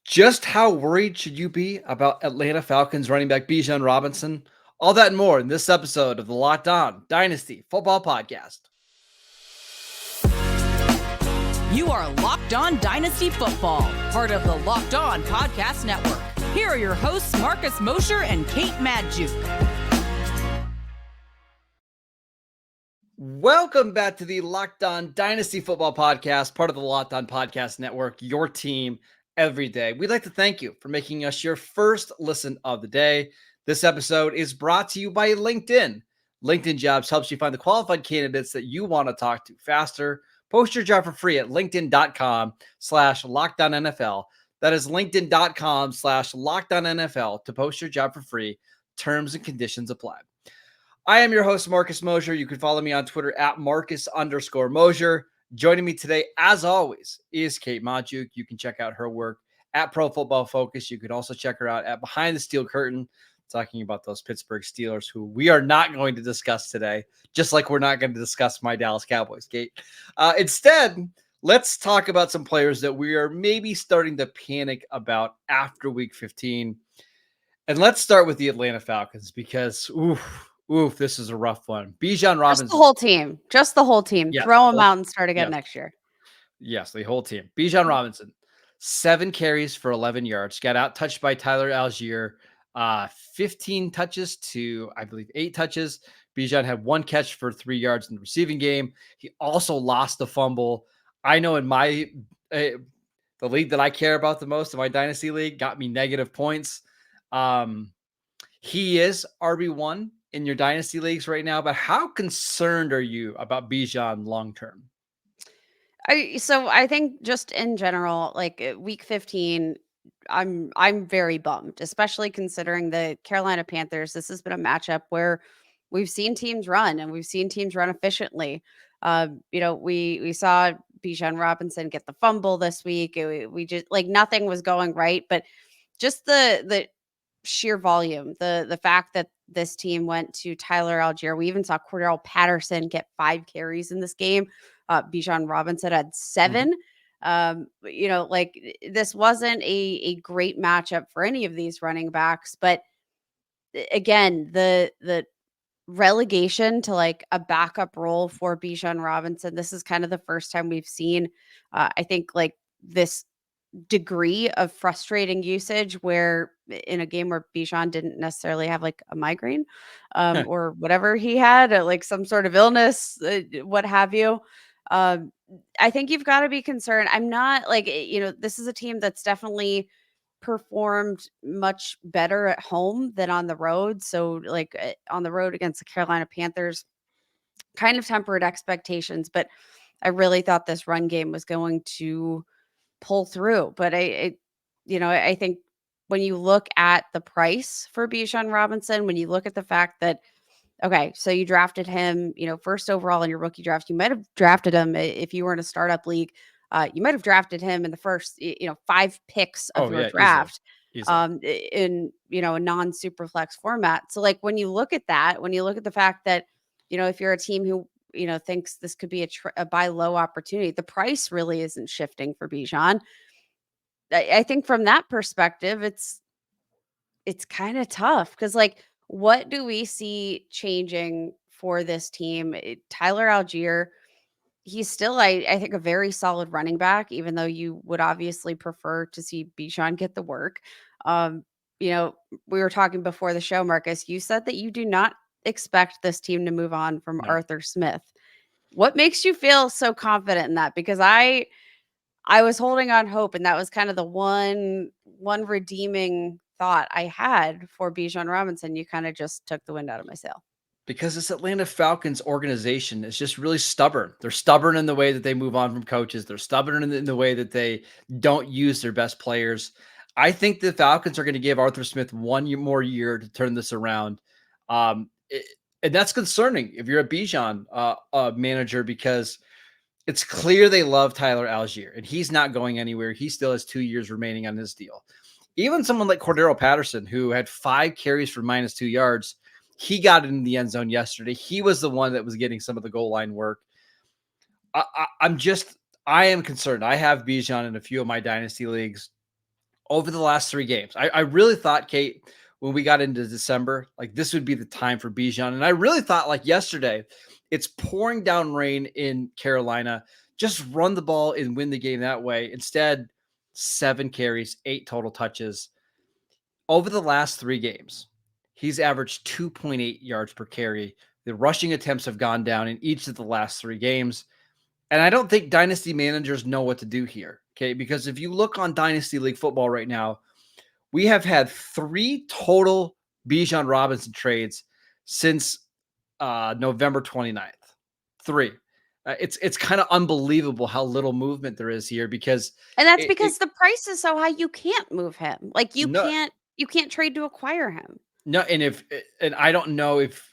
Just how worried should you be about Atlanta Falcons running back Bijan Robinson? All that and more in this episode of the Locked On Dynasty Football Podcast. You are Locked On Dynasty Football, part of the Locked On Podcast Network. Here are your hosts, Marcus Mosher and Kate Madjuk. Welcome back to the Locked On Dynasty Football Podcast, part of the Locked On Podcast Network, your team every day. We'd like to thank you for making us your first listen of the day. This episode is brought to you by LinkedIn. LinkedIn Jobs helps you find the qualified candidates that you want to talk to faster. Post your job for free at linkedin.com/LockedOnNFL. That is linkedin.com/LockedOnNFL to post your job for free. Terms and conditions apply. I am your host, Marcus Mosher. You can follow me on Twitter at Marcus_Mosher. Joining me today, as always, is Kate Madjuk. You can check out her work at Pro Football Focus. You can also check her out at Behind the Steel Curtain, talking about those Pittsburgh Steelers, who we are not going to discuss today, just like we're not going to discuss my Dallas Cowboys, Kate. Instead, let's talk about some players that we are maybe starting to panic about after Week 15. And let's start with the Atlanta Falcons because, oof, this is a rough one. Bijan Robinson. Just the whole team. Yes, Throw them out and start again next year. Yes, the whole team. Bijan Robinson, 7 carries for 11 yards. Got out touched by Tyler Algier. 15 touches to, I believe, 8 touches. Bijan had 1 catch for 3 yards in the receiving game. He also lost the fumble. I know in my the league that I care about the most, in my Dynasty League, got me negative points. He is RB1 in your Dynasty Leagues right now, but how concerned are you about Bijan long-term? So I think just in general, like Week 15, I'm very bummed, especially considering the Carolina Panthers. This has been a matchup where we've seen teams run and we've seen teams run efficiently. We saw Bijan Robinson get the fumble this week. We just like nothing was going right, but just the sheer volume, the fact that this team went to Tyler Algier. We even saw Cordell Patterson get 5 carries in this game. Bijan Robinson had 7. This wasn't a great matchup for any of these running backs. But again, the relegation to like a backup role for Bijan Robinson, this is kind of the first time we've seen, I think, like this degree of frustrating usage where in a game where Bijan didn't necessarily have like a migraine or whatever he had, like some sort of illness, what have you. I think you've got to be concerned. I'm not like, this is a team that's definitely performed much better at home than on the road. So like on the road against the Carolina Panthers, kind of tempered expectations, but I really thought this run game was going to pull through. But I think when you look at the price for Bijan Robinson, when you look at the fact that, okay, so you drafted him, first overall in your rookie draft, you might have drafted him if you were in a startup league. You might have drafted him in the first, 5 picks of your draft, easily. In, a non-super flex format. So like when you look at that, when you look at the fact that, if you're a team who, thinks this could be a buy low opportunity, the price really isn't shifting for Bijan. I think from that perspective, it's kind of tough because like, what do we see changing for this team? Tyler Algier, he's still, I think, a very solid running back, even though you would obviously prefer to see Bijan get the work. We were talking before the show, Marcus, you said that you do not expect this team to move on from Arthur Smith. What makes you feel so confident in that? Because I was holding on hope, and that was kind of the one redeeming thought I had for Bijan Robinson. You kind of just took the wind out of my sail. Because this Atlanta Falcons organization is just really stubborn. They're stubborn in the way that they move on from coaches. They're stubborn in the way that they don't use their best players. I think the Falcons are going to give Arthur Smith 1 more year to turn this around. And that's concerning if you're a Bijan manager, because it's clear they love Tyler Algier, and he's not going anywhere. He still has 2 years remaining on his deal. Even someone like Cordell Patterson, who had 5 carries for -2 yards, he got in the end zone yesterday. He was the one that was getting some of the goal line work. I am concerned. I have Bijan in a few of my dynasty leagues. over the last 3 games. I really thought, Kate, when we got into December, like this would be the time for Bijan. And I really thought like yesterday, it's pouring down rain in Carolina. Just run the ball and win the game that way. Instead, 7 carries, 8 total touches. Over the last 3 games, he's averaged 2.8 yards per carry. The rushing attempts have gone down in each of the last 3 games. And I don't think dynasty managers know what to do here, okay? Because if you look on Dynasty League football right now, we have had 3 total Bijan Robinson trades since November 29th. 3. It's kind of unbelievable how little movement there is here because And that's because the price is so high you can't move him. Like you no, can't trade to acquire him. no, and I don't know if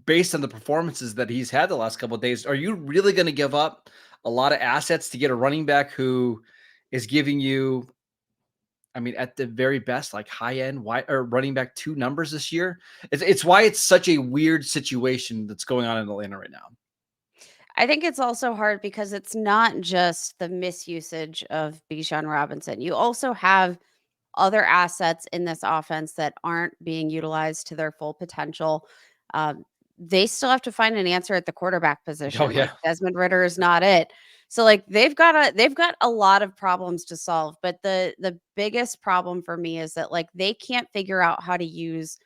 based on the performances that he's had the last couple of days, are you really going to give up a lot of assets to get a running back who is giving you, I mean, at the very best, like high end wide or running back 2 numbers this year? It's why it's such a weird situation that's going on in Atlanta right now. I think it's also hard because it's not just the misusage of Bijan Robinson. You also have other assets in this offense that aren't being utilized to their full potential. They still have to find an answer at the quarterback position. Oh yeah, Like Desmond Ritter is not it. So like they've got a lot of problems to solve. But the biggest problem for me is that like they can't figure out how to use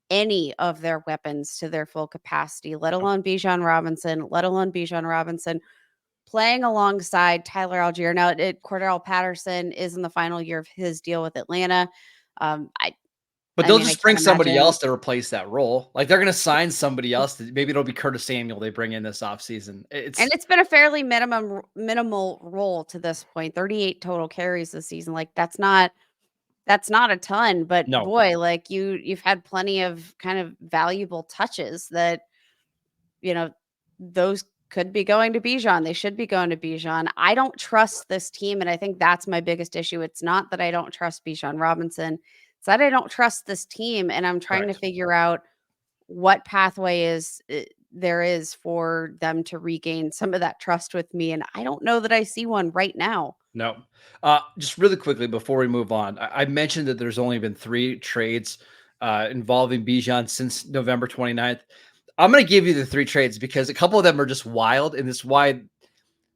any of their weapons to their full capacity, let alone Bijan Robinson playing alongside Tyler Algier. Now, Cordell Patterson is in the final year of his deal with Atlanta. but I they'll mean, I just bring can't somebody imagine. else to replace that role. Like they're going to sign somebody else. Maybe it'll be Curtis Samuel they bring in this offseason. And it's been a fairly minimal role to this point. 38 total carries this season. Like that's not a ton, but No. boy, like you've had plenty of kind of valuable touches that, those could be going to Bijan. They should be going to Bijan. I don't trust this team, and I think that's my biggest issue. It's not that I don't trust Bijan Robinson. It's that I don't trust this team, and I'm trying to Correct. figure out what pathway there is for them to regain some of that trust with me, and I don't know that I see one right now. No. Just really quickly before we move on, I mentioned that there's only been 3 trades involving Bijan since November 29th. I'm going to give you the 3 trades because a couple of them are just wild, and this is why.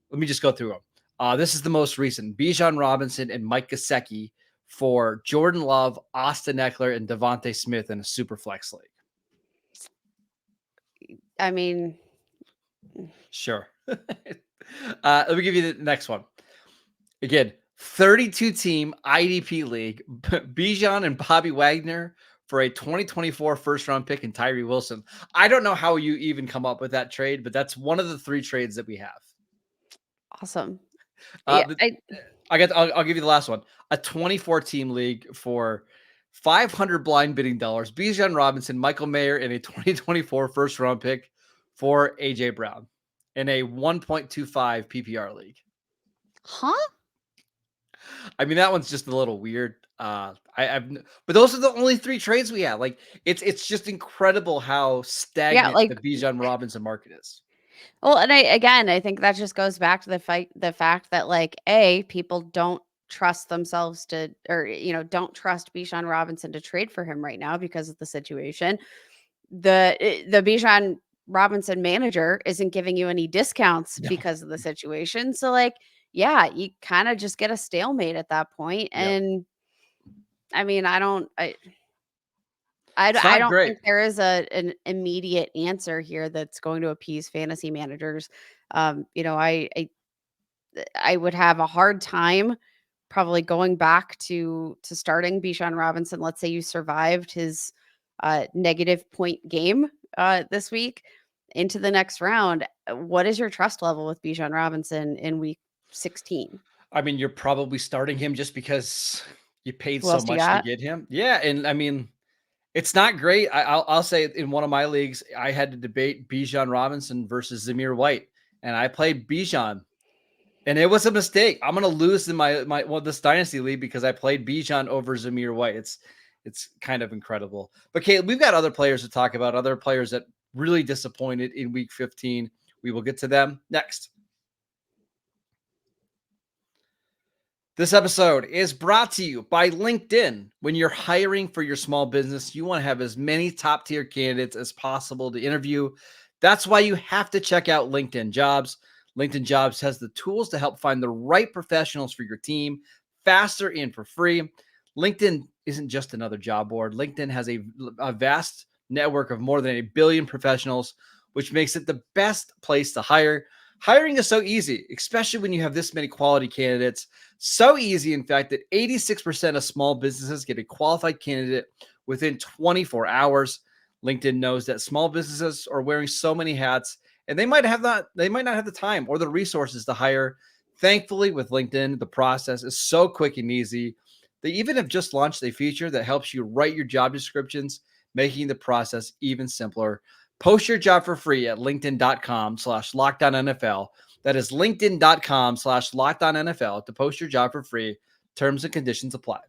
Let me just go through them. This is the most recent: Bijan Robinson and Mike Gesicki for Jordan Love, Austin Eckler, and Devontae Smith in a super flex league. I mean, Sure. Let me give you the next one. Again, 32-team IDP league, Bijan and Bobby Wagner for a 2024 first-round pick and Tyree Wilson. I don't know how you even come up with that trade, but that's one of the 3 trades that we have. awesome. Uh, Yeah, I'll give you the last one. A 24-team league for 500 blind bidding dollars. Bijan Robinson, Michael Mayer, and a 2024 first-round pick for AJ Brown in a 1.25 PPR league. huh? I mean, that one's just a little weird. But those are the only 3 trades we have. Like, it's just incredible how stagnant like the Bijan Robinson market is. Well, and I think that just goes back to the fact that like people don't trust themselves to, or don't trust Bijan Robinson to trade for him right now because of the situation. The Bijan Robinson manager isn't giving you any discounts No. because of the situation. So like, yeah, you kind of just get a stalemate at that point. Yep. And I mean, It's I not don't great. think there is an immediate answer here that's going to appease fantasy managers. I would have a hard time probably going back to starting Bijan Robinson. Let's say you survived his negative point game this week into the next round. What is your trust level with Bijan Robinson in week 16? I mean, you're probably starting him just because you paid Who so else do you much to got? get him. Yeah, and I mean, it's not great. I'll say in one of my leagues, I had to debate Bijan Robinson versus Zamir White, and I played Bijan, and it was a mistake. I'm gonna lose in this dynasty league because I played Bijan over Zamir White. It's kind of incredible. But Kate, we've got other players to talk about, other players that really disappointed in week 15. We will get to them next. This episode is brought to you by LinkedIn. When you're hiring for your small business, you want to have as many top tier candidates as possible to interview. That's why you have to check out LinkedIn Jobs. LinkedIn Jobs has the tools to help find the right professionals for your team faster and for free. LinkedIn isn't just another job board. LinkedIn has a vast network of more than 1 billion professionals, which makes it the best place to hire. Hiring is so easy, especially when you have this many quality candidates. So easy, in fact, that 86% of small businesses get a qualified candidate within 24 hours. LinkedIn knows that small businesses are wearing so many hats, and they might not have the time or the resources to hire. Thankfully, with LinkedIn, the process is so quick and easy. They even have just launched a feature that helps you write your job descriptions, making the process even simpler. Post your job for free at linkedin.com/LockedOnNFL. That is linkedin.com/LockedOnNFL to post your job for free. Terms and conditions apply.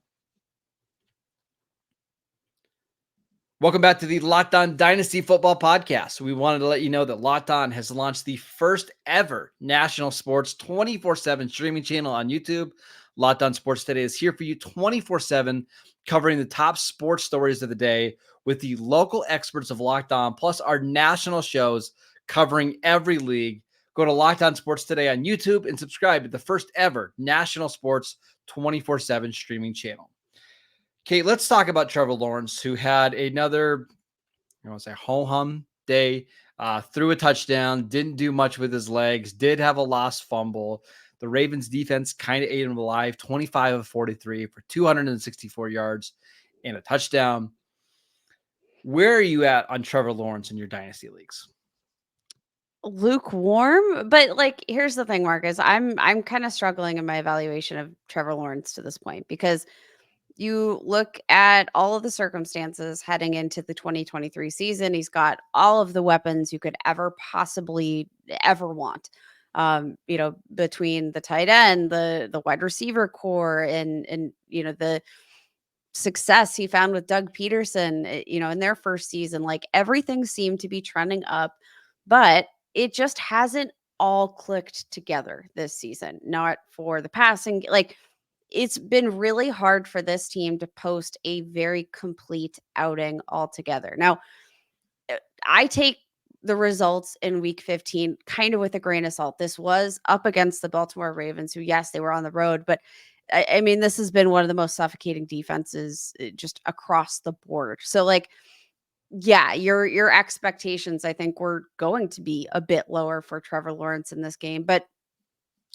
Welcome back to the Locked On Dynasty Football Podcast. We wanted to let you know that Locked On has launched the first ever national sports 24/7 streaming channel on YouTube. Locked On Sports Today is here for you 24/7, covering the top sports stories of the day with the local experts of Locked On, plus our national shows covering every league. Go to Locked On Sports Today on YouTube and subscribe to the first ever national sports 24/7 streaming channel. Kate, let's talk about Trevor Lawrence, who had another, ho-hum day, threw a touchdown, didn't do much with his legs, did have a lost fumble. The Ravens defense kind of ate him alive, 25 of 43 for 264 yards and a touchdown. Where are you at on Trevor Lawrence in your dynasty leagues? Lukewarm, but here's the thing, Marcus. I'm kind of struggling in my evaluation of Trevor Lawrence to this point because you look at all of the circumstances heading into the 2023 season. He's got all of the weapons you could ever possibly ever want. Between the tight end, the wide receiver core, and the success he found with Doug Peterson, in their first season, everything seemed to be trending up, but it just hasn't all clicked together this season. Not for the passing, it's been really hard for this team to post a very complete outing altogether. Now, I take the results in week 15 kind of with a grain of salt. This was up against the Baltimore Ravens, who, yes, they were on the road, but I mean, this has been one of the most suffocating defenses just across the board. So yeah, your expectations, I think, were going to be a bit lower for Trevor Lawrence in this game. But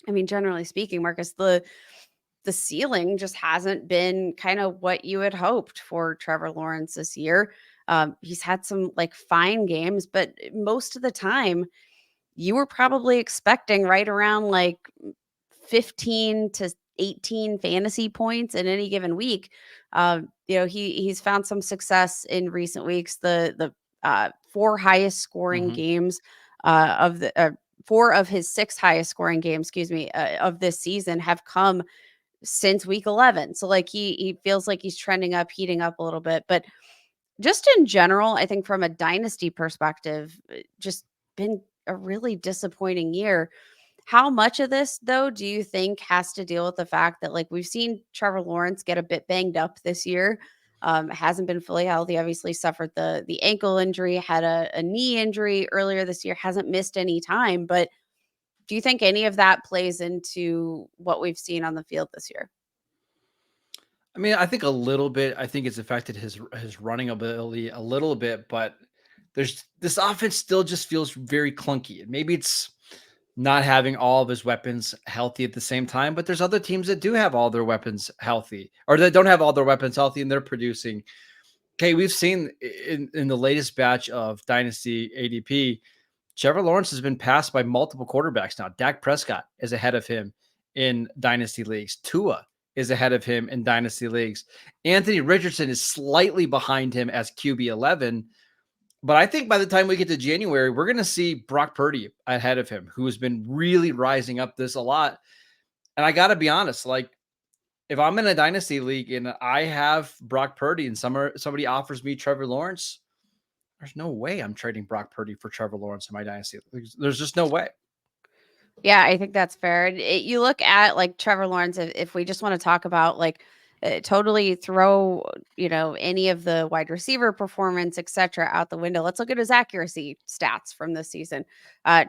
I mean, generally speaking, Marcus, the ceiling just hasn't been kind of what you had hoped for Trevor Lawrence this year. He's had some fine games, but most of the time you were probably expecting right around 15 to 18 fantasy points in any given week. He's found some success in recent weeks. The 4 highest scoring games of the 4 of his 6 highest scoring games, of this season have come since week 11. So he feels like he's trending up, heating up a little bit, but just in general, I think from a dynasty perspective, just been a really disappointing year. How much of this, though, do you think has to deal with the fact that we've seen Trevor Lawrence get a bit banged up this year? Hasn't been fully healthy, obviously suffered the ankle injury, had a knee injury earlier this year, hasn't missed any time. But do you think any of that plays into what we've seen on the field this year? I mean, I think a little bit. I think it's affected his running ability a little bit, but this offense still just feels very clunky. And maybe it's not having all of his weapons healthy at the same time, but there's other teams that do have all their weapons healthy, or that don't have all their weapons healthy and they're producing. Okay, we've seen in the latest batch of Dynasty ADP, Trevor Lawrence has been passed by multiple quarterbacks now. Dak Prescott is ahead of him in Dynasty leagues. Tua is ahead of him in Dynasty leagues. Anthony Richardson is slightly behind him as QB 11. But I think by the time we get to January, we're going to see Brock Purdy ahead of him, who has been really rising up this a lot. And I got to be honest, if I'm in a dynasty league and I have Brock Purdy and somebody offers me Trevor Lawrence, there's no way I'm trading Brock Purdy for Trevor Lawrence in my dynasty. There's just no way. Yeah, I think that's fair. And you look at like Trevor Lawrence, if we just want to talk about like totally throw, any of the wide receiver performance, et cetera, out the window. Let's look at his accuracy stats from this season.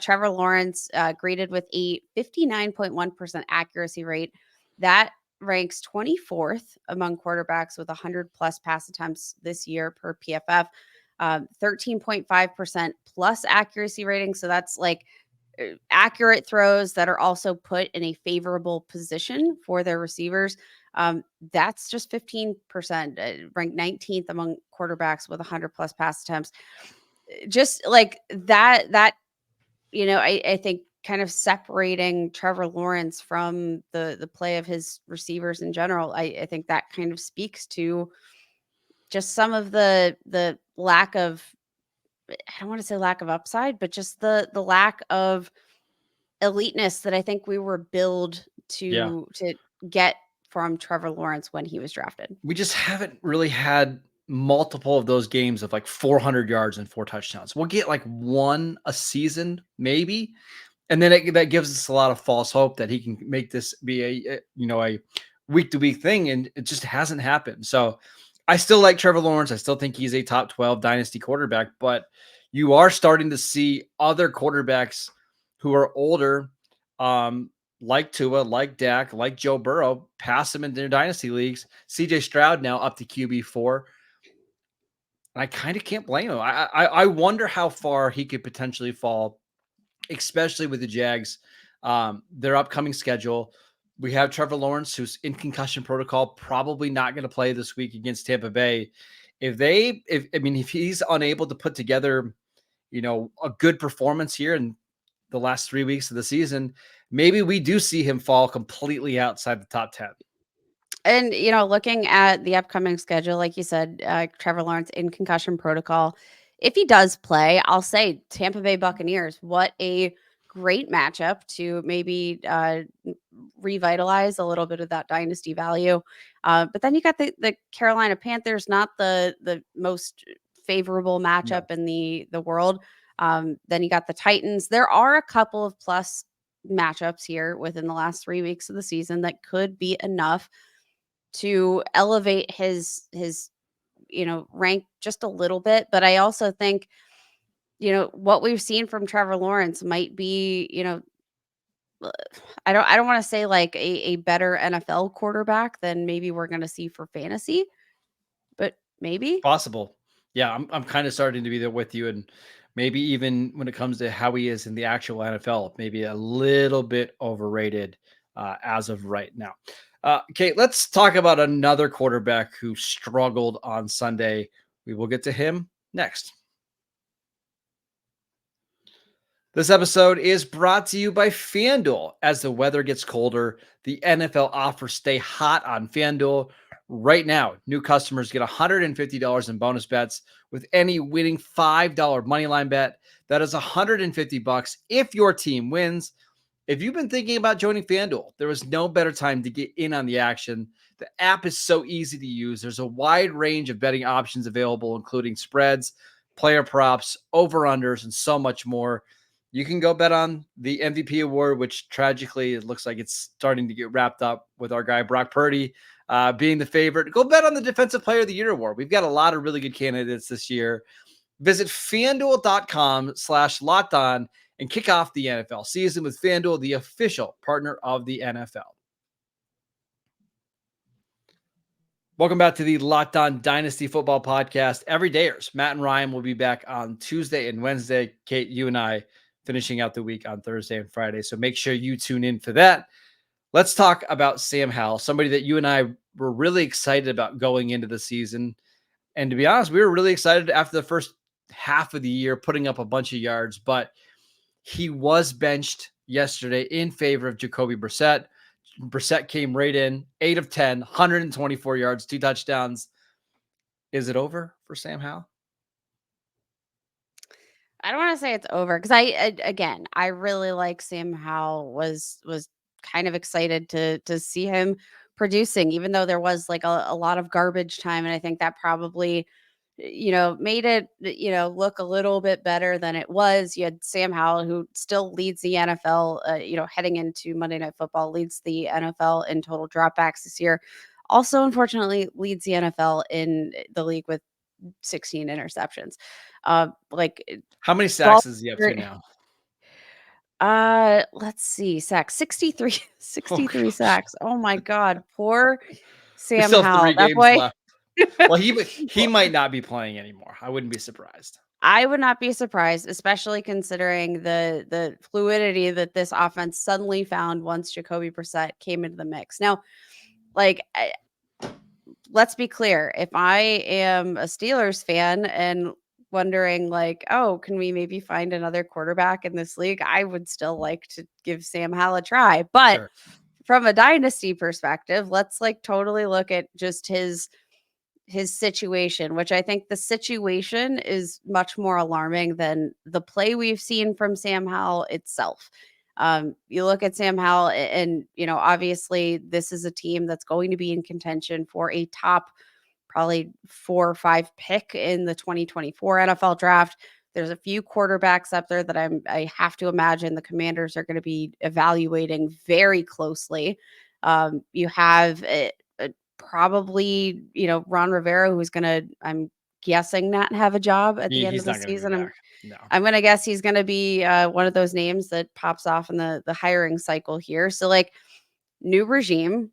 Trevor Lawrence graded with a 59.1% accuracy rate. That ranks 24th among quarterbacks with 100 plus pass attempts this year per PFF. 13.5% plus accuracy rating. So that's like accurate throws that are also put in a favorable position for their receivers. That's just 15%, ranked 19th among quarterbacks with 100 plus pass attempts. Just like that, I think kind of separating Trevor Lawrence from the play of his receivers in general, I think that kind of speaks to just some of the lack of, I don't want to say lack of upside, but just the lack of eliteness that I think we were billed Yeah. to get from Trevor Lawrence when he was drafted. We just haven't really had multiple of those games of like 400 yards and 4 touchdowns. We'll get like one a season, maybe. And then that gives us a lot of false hope that he can make this be a week to week thing. And it just hasn't happened. So I still like Trevor Lawrence. I still think he's a top 12 dynasty quarterback, but you are starting to see other quarterbacks who are older, like Tua, like Dak, like Joe Burrow, pass him in their dynasty leagues. CJ Stroud now up to QB4. And I kind of can't blame him. I wonder how far he could potentially fall, especially with the Jags, their upcoming schedule. We have Trevor Lawrence, who's in concussion protocol, probably not going to play this week against Tampa Bay. If he's unable to put together, a good performance here in the last 3 weeks of the season, maybe we do see him fall completely outside the top 10. And, looking at the upcoming schedule, like you said, Trevor Lawrence in concussion protocol. If he does play, I'll say Tampa Bay Buccaneers. What a great matchup to maybe revitalize a little bit of that dynasty value. But then you got the Carolina Panthers, not the most favorable matchup in the world. Then you got the Titans. There are a couple of plus matchups here within the last 3 weeks of the season that could be enough to elevate his rank just a little bit. But I also think, what we've seen from Trevor Lawrence might be, I don't want to say like a better NFL quarterback than maybe we're going to see for fantasy, but maybe Possible. Yeah, I'm kind of starting to be there with you. And maybe even when it comes to how he is in the actual NFL, maybe a little bit overrated as of right now. Okay, let's talk about another quarterback who struggled on Sunday. We will get to him next. This episode is brought to you by FanDuel. As the weather gets colder, the NFL offers stay hot on FanDuel. Right now, new customers get $150 in bonus bets with any winning $5 moneyline bet. That is $150 if your team wins. If you've been thinking about joining FanDuel, there is no better time to get in on the action. The app is so easy to use. There's a wide range of betting options available, including spreads, player props, over-unders, and so much more. You can go bet on the MVP award, which tragically it looks like it's starting to get wrapped up with our guy Brock Purdy being the favorite. Go bet on the Defensive Player of the Year award. We've got a lot of really good candidates this year. Visit FanDuel.com/LockedOn and kick off the NFL season with FanDuel, the official partner of the NFL. Welcome back to the Locked On Dynasty Football Podcast. Everydayers, Matt and Ryan will be back on Tuesday and Wednesday. Kate, you and I finishing out the week on Thursday and Friday. So make sure you tune in for that. Let's talk about Sam Howell, somebody that you and I were really excited about going into the season. And to be honest, we were really excited after the first half of the year, putting up a bunch of yards, but he was benched yesterday in favor of Jacoby Brissett. Brissett came right in, 8 of 10, 124 yards, 2 touchdowns. Is it over for Sam Howell? I don't want to say it's over because I really like Sam Howell. Was kind of excited to see him producing, even though there was like a lot of garbage time, and I think that probably made it, look a little bit better than it was. You had Sam Howell, who still leads the NFL, heading into Monday Night Football, leads the NFL in total dropbacks this year. Also, unfortunately, leads the NFL in the league with 16 interceptions. How many sacks is he up to now? Let's see, sacks 63, 63 Oh, sacks. Oh my God, poor we Sam still have 3 Howell. That games boy. left. Well, he might not be playing anymore. I wouldn't be surprised. I would not be surprised, especially considering the fluidity that this offense suddenly found once Jacoby Brissett came into the mix. Now, let's be clear. If I am a Steelers fan and wondering can we maybe find another quarterback in this league, I would still like to give Sam Howell a try. But Sure. from a dynasty perspective, let's totally look at just his situation, which I think the situation is much more alarming than the play we've seen from Sam Howell itself. You look at Sam Howell and, obviously this is a team that's going to be in contention for a top probably 4 or 5 pick in the 2024 NFL draft. There's a few quarterbacks up there that I have to imagine the Commanders are going to be evaluating very closely. You have probably, Ron Rivera, who's going to, I'm guessing, not have a job at the end of the season. I'm going to guess he's going to be one of those names that pops off in the hiring cycle here. So new regime,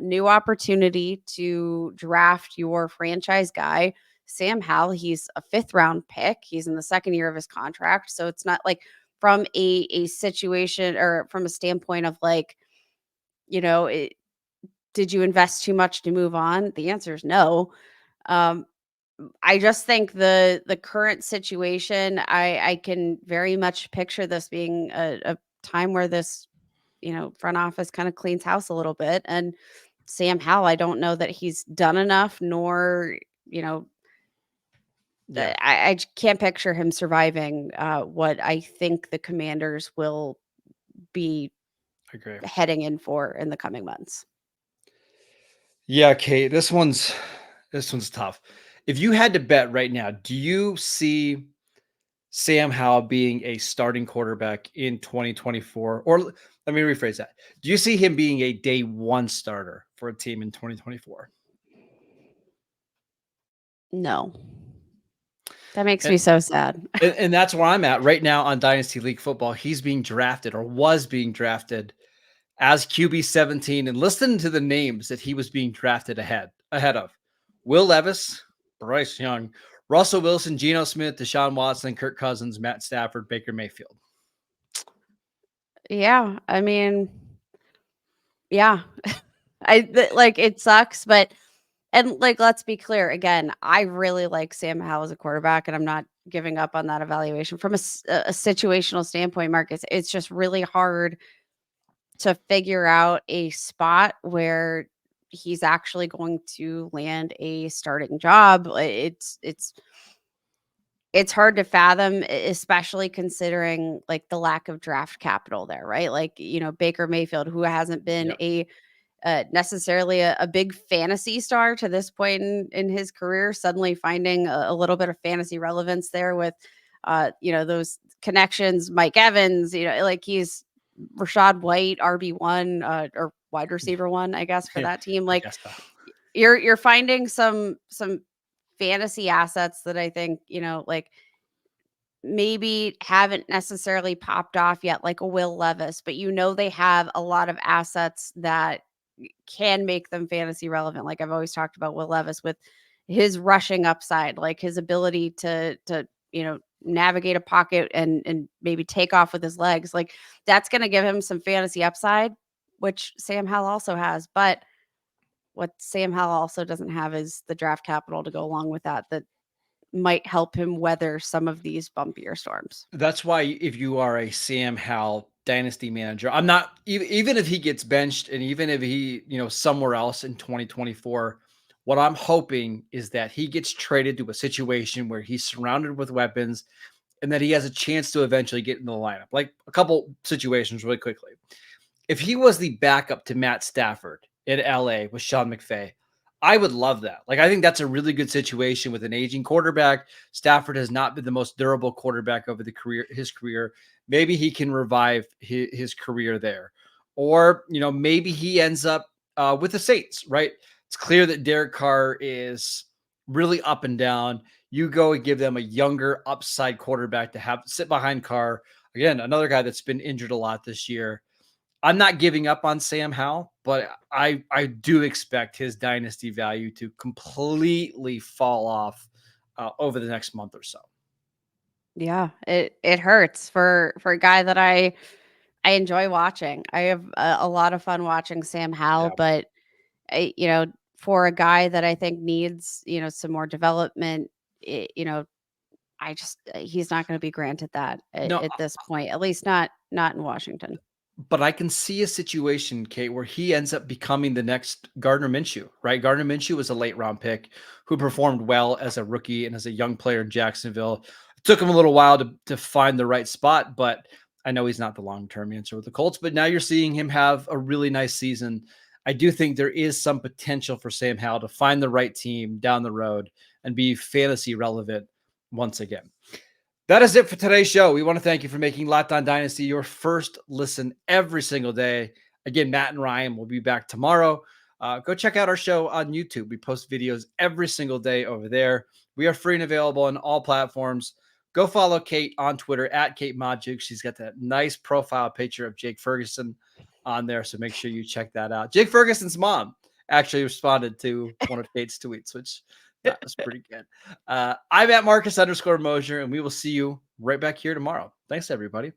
new opportunity to draft your franchise guy, Sam Howell. He's a 5th round pick. He's in the 2nd year of his contract. So it's not from a situation or from a standpoint of did you invest too much to move on? The answer is no. I just think the current situation, I can very much picture this being a time where this, front office kind of cleans house a little bit. And Sam Howell, I don't know that he's done enough, nor, I can't picture him surviving what I think the Commanders will be heading in for in the coming months. Yeah, Kate, this one's tough. If you had to bet right now, do you see Sam Howell being a starting quarterback in 2024? Or let me rephrase that. Do you see him being a day 1 starter for a team in 2024? No. That makes me so sad. And that's where I'm at right now on Dynasty League football. He's being drafted or was being drafted as QB 17, and listen to the names that he was being drafted ahead of: Will Levis, Bryce Young, Russell Wilson, Geno Smith, Deshaun Watson, Kirk Cousins, Matt Stafford, Baker Mayfield. Yeah, I mean, yeah, it sucks, but let's be clear again. I really like Sam Howell as a quarterback, and I'm not giving up on that evaluation from a situational standpoint. Marcus, it's just really hard to figure out a spot where he's actually going to land a starting job. It's hard to fathom, especially considering the lack of draft capital there, right? Baker Mayfield, who hasn't been necessarily a big fantasy star to this point in his career, suddenly finding a little bit of fantasy relevance there with, those connections. Mike Evans, he's Rashad White, RB1 or wide receiver 1, I guess, for that team. You're finding some fantasy assets that I think, maybe haven't necessarily popped off yet, like a Will Levis, but they have a lot of assets that can make them fantasy relevant. Like I've always talked about Will Levis with his rushing upside, his ability to navigate a pocket and maybe take off with his legs. That's going to give him some fantasy upside, which Sam Howell also has. But what Sam Howell also doesn't have is the draft capital to go along with that might help him weather some of these bumpier storms. That's why if you are a Sam Howell dynasty manager, I'm not, even if he gets benched and even if he, somewhere else in 2024, what I'm hoping is that he gets traded to a situation where he's surrounded with weapons and that he has a chance to eventually get in the lineup. Like a couple situations really quickly. If he was the backup to Matt Stafford in LA with Sean McVay, I would love that. Like, I think that's a really good situation with an aging quarterback. Stafford has not been the most durable quarterback over his career. Maybe he can revive his career there. Or, maybe he ends up with the Saints, right? It's clear that Derek Carr is really up and down. You go and give them a younger upside quarterback to sit behind Carr. Again, another guy that's been injured a lot this year. I'm not giving up on Sam Howell, but I do expect his dynasty value to completely fall off over the next month or so. Yeah, it hurts for a guy that I enjoy watching. I have a lot of fun watching Sam Howell, Yeah. but for a guy that I think needs, some more development, he's not going to be granted that No, at this point, at least not in Washington. but I can see a situation, Kate, where he ends up becoming the next Gardner Minshew, right? Gardner Minshew was a late round pick who performed well as a rookie and as a young player in Jacksonville. It took him a little while to find the right spot, but I know he's not the long-term answer with the Colts, but now you're seeing him have a really nice season. I do think there is some potential for Sam Howell to find the right team down the road and be fantasy relevant once again. That is it for today's show. We want to thank you for making Locked On Dynasty your first listen every single day. Again, Matt and Ryan will be back tomorrow. Go check out our show on YouTube. We post videos every single day over there. We are free and available on all platforms. Go follow Kate on Twitter at Kate Modjuk. She's got that nice profile picture of Jake Ferguson on there, so make sure you check that out. Jake Ferguson's mom actually responded to one of Kate's tweets, which that was pretty good. I'm at Marcus _Mosher, and we will see you right back here tomorrow. Thanks, everybody.